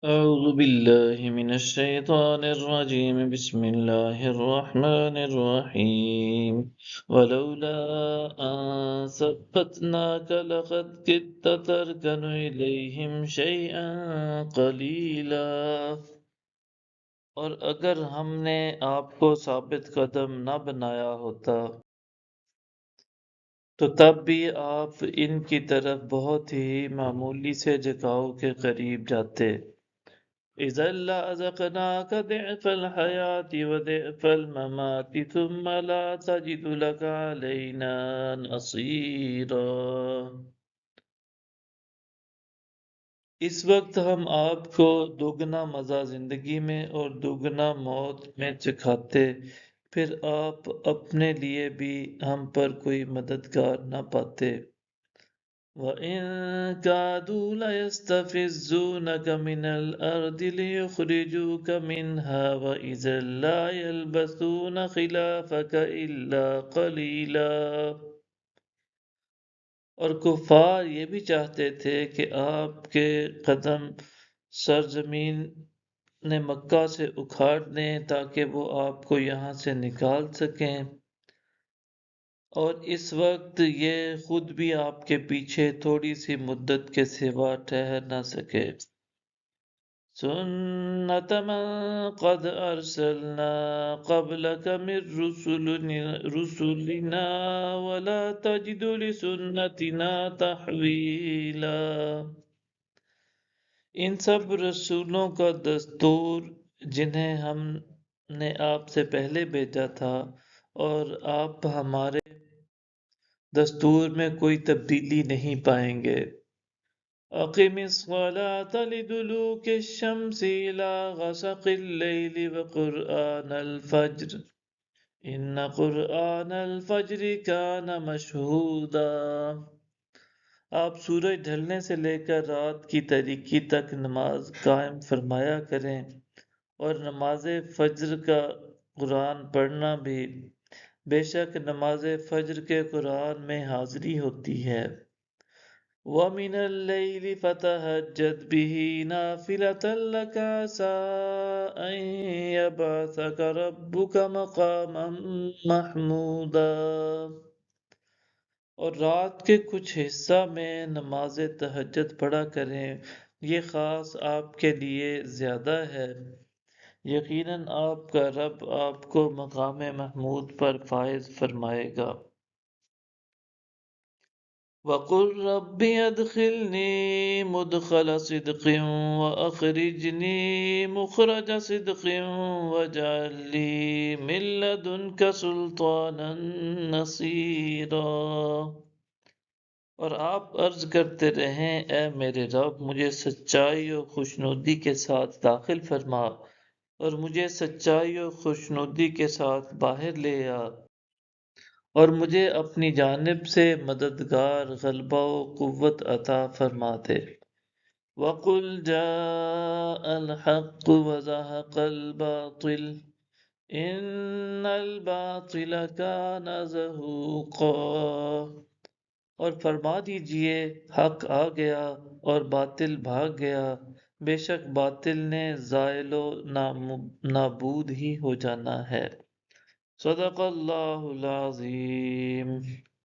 أعوذ بالله من الشيطان الرجيم بسم الله الرحمن الرحيم ولولا أن ثبتناك لقد كدت تركن إليهم شيئا قليلا۔ اور اگر ہم نے آپ کو ثابت قدم نہ بنایا ہوتا تو تب بھی آپ ان کی طرف بہت ہی معمولی سے جھکاؤ کے قریب جاتے۔ إِذًا لَأَذَقْنَاكَ ضِعْفَ الْحَيَاةِ وَضِعْفَ الْمَمَاتِ ثُمَّ لَا تَجِدُ لَكَ عَلَيْنَا نَصِيرًا۔ اس وقت ہم آپ کو دوگنا مزہ زندگی میں اور دوگنا موت میں چکھاتے، پھر آپ اپنے لیے بھی ہم پر کوئی مددگار نہ پاتے۔ وَإِن كَادُوا لَيَسْتَفِزُّونَكَ مِنَ الْأَرْضِ لِيُخْرِجُوكَ مِنْهَا وَإِذًا لَّا يَلْبَثُونَ خِلَافَكَ إِلَّا قَلِيلًا۔ اور کفار یہ بھی چاہتے تھے کہ آپ کے قدم سرزمین مکہ سے اکھاڑ دیں تاکہ وہ آپ کو یہاں سے نکال سکیں، اور اس وقت یہ خود بھی آپ کے پیچھے تھوڑی سی مدت کے سوا ٹھہر نہ سکے۔ سُنَّتَ مَن قَدْ أَرْسَلْنَا قَبْلَكَ مِن رُّسُلِنَا وَلَا تَجِدُ لِسُنَّتِنَا تَحْوِيلًا۔ ان سب رسولوں کا دستور جنہیں ہم نے آپ سے پہلے بھیجا تھا، اور آپ ہمارے دستور میں کوئی تبدیلی نہیں پائیں گے۔ اقم الصلاة لدلوک الشمس الى غسق اللیل وقرآن الفجر ان قرآن الفجر کان مشہودا۔ آپ سورج ڈھلنے سے لے کر رات کی تاریکی تک نماز قائم فرمایا کریں، اور نماز فجر کا قرآن پڑھنا بھی، بے شک نماز فجر کے قرآن میں حاضری ہوتی ہے۔ وَمِنَ اللَّيْلِ فَتَهَجَّدْ بِهِ نَافِلَةً لَكَ عَسَىٰ أَن يَبْعَثَكَ رَبُّكَ مَقَامًا مَحْمُودًا۔ اور رات کے کچھ حصہ میں نماز تہجد پڑھا کریں، یہ خاص آپ کے لیے زیادہ ہے، یقیناً آپ کا رب آپ کو مقام محمود پر فائز فرمائے گا۔ وَقُلْ رَبِّ أَدْخِلْنِي مُدْخَلَ صِدْقٍ وَأَخْرِجْنِي مُخْرَجَ صِدْقٍ وَاجْعَل لِّي مِن لَّدُنكَ سُلْطَانًا نَّصِيرًا۔ اور آپ عرض کرتے رہیں، اے میرے رب، مجھے سچائی اور خوشنودی کے ساتھ داخل فرما، اور مجھے سچائی اور خوشنودی کے ساتھ باہر لے آ، اور مجھے اپنی جانب سے مددگار، غلبہ و قوت عطا فرما دے۔ وَقُلْ جَاءَ الْحَقُّ وَزَهَقَ الْبَاطِلُ إِنَّ الْبَاطِلَ كَانَ زَهُوقًا۔ اور فرما دیجئے، حق آ گیا اور باطل بھاگ گیا، بے شک باطل نے زائل و نابود ہی ہو جانا ہے۔ صدق اللہ العظیم۔